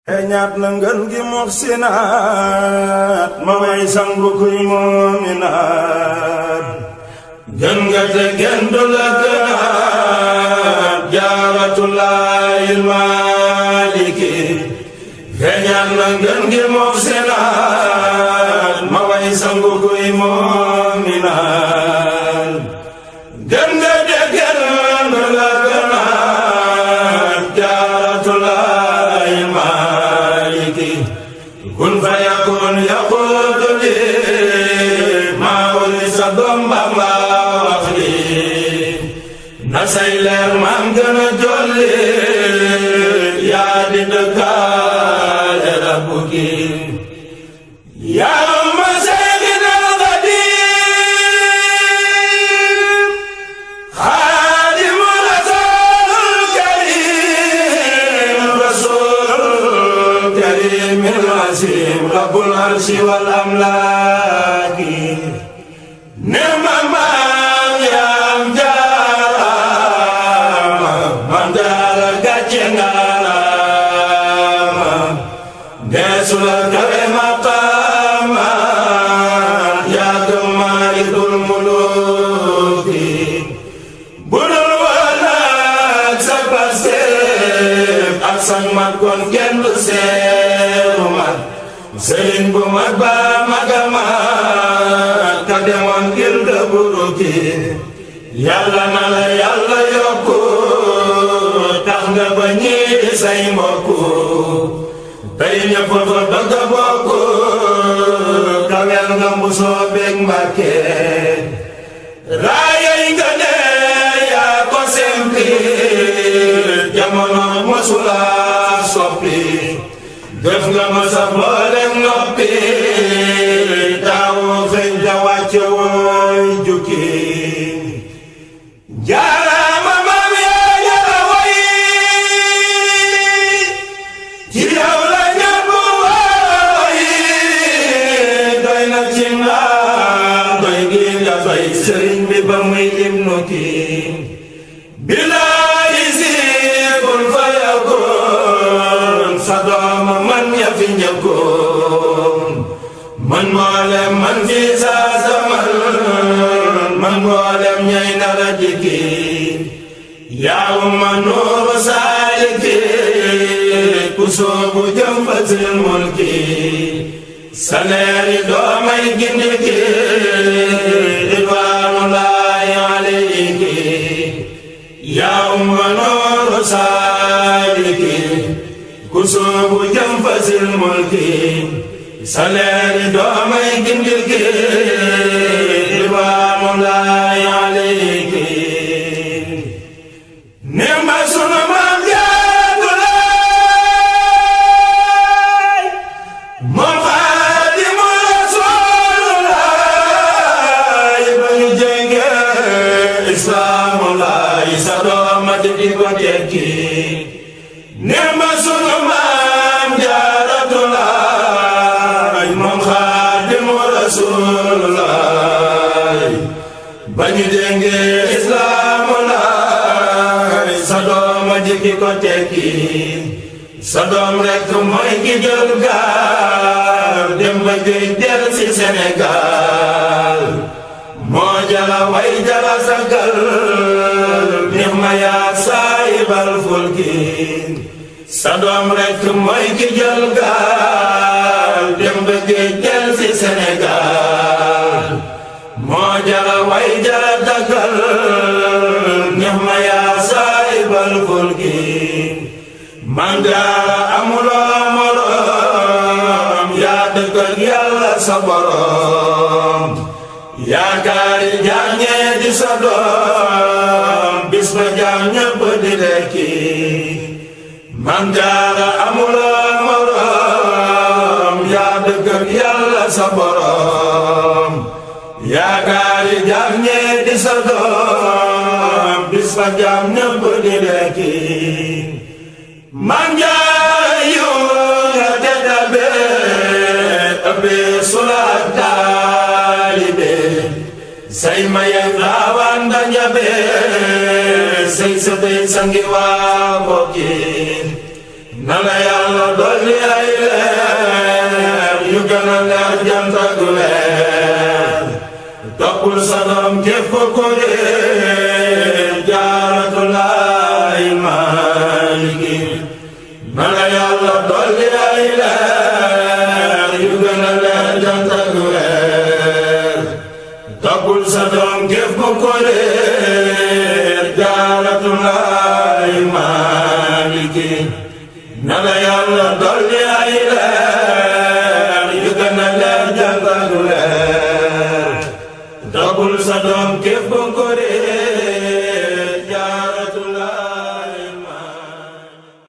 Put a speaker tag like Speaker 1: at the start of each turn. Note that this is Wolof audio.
Speaker 1: ñaat na ngën gi muxsinaat ma way sangu kuy moominaat gën nga te gën du la gënaat jaaratullaahil maaliki ñaat na ngën gi muxsinaat ma way sangu kuy moominaat gën nga te gën du la gënaat jaaratullaahil maaliki kun fa yakun yaquudu li maa wuli sa doom Bamba wax li na say leer maam gën a jolli yaa di dëkkaale rabbu gi yaa ma Seydina Xaadim Xaadimu Rasuul Karim Rasuul Karim al-Asiim Rabbul Arshi wal Amlaaki ne ma maam yaam jaarama man daal gàcce ngalaama deesu la kawe maqaama yaa gëm maalikul muluuki budul woon ak sa pasteef ak sa mat kon kenn du seeru mat sëriñ bu mat ba magamat ka demoon ngir dëburuki yàlla na la yàlla yokku tax nga ba ñi say mbokku tey ñëpp fa bëgg a bokku kawel nga mbusoo beeg Mbàkke raayay nga ne yaa ko sempi jamono mosula soppi def nga ma sa mboolem noppi taawu xëy ja wàcce wooy jukki jaaraama maam yaa jara way ci yow la ñëpp way doy na ci naan doy gi nga doy sëriñ bi ba muy ibnu kii bilaayi si kun fa yakun sa dooma man ya fi njëkkoon man mboolem man fi saa zaman man mboolem ñay nara jikki yaa umma nuuru saaliki ku soobu jëm fa sil mulki sa leeri doomay gindiki ridwaanullaahi alayki yaa umma nuuru saaliki ku soobu jëm fa sil mulki sa leeri doomay gindiki ridwaanullaahi alayki nema sunu maam Jaaratullaay moom Xaadimu Rasuulullaay ba ñu jenge islaamulaay sa dooma di ko tekki nema sunu maam Jaaratullaay moom Xaadimu Rasuulullaay ba ñu jenge islaamulaay sa dooma di ko tekki sa doom rekk mooy ki jël gaal dem ba géej del ci Sénégal moo jala way jala sagal neex ma yaa saayibal fulki sa doom rekk mooy ki jël gaal dem ba géej del ci Sénégal moo jala way jala dagal neex ma yaa saayibal fulki man jaara amuloo moroom yaa dëkk ak yàlla sa boroom yaakaari jaam ñee di sa doom bis ba jaam ñépp di lekki man jaara amuloo moroom yaa dëkk ak yàlla sa boroom yaakaari jaam ñee di sa doom bis ba jaam ñépp di lekki man jaara yu nga tedda bee sulaak taalibe say mayang raawaan da njabe say sëtëy sangi waa mbokki na la yàlla dolli ay leer yu gën a leer jant ak weer toppul sa doom képp ko réer Jaaratulaay Maaliki na la yàlla dolli ay leer yu gën a leer jant ak weer toppul sa doom képp ko réer Jaaratulaay Maaliki na la yàlla dolli ay leer yu gën a leer jant ak weer toppul sa doom képp ko réer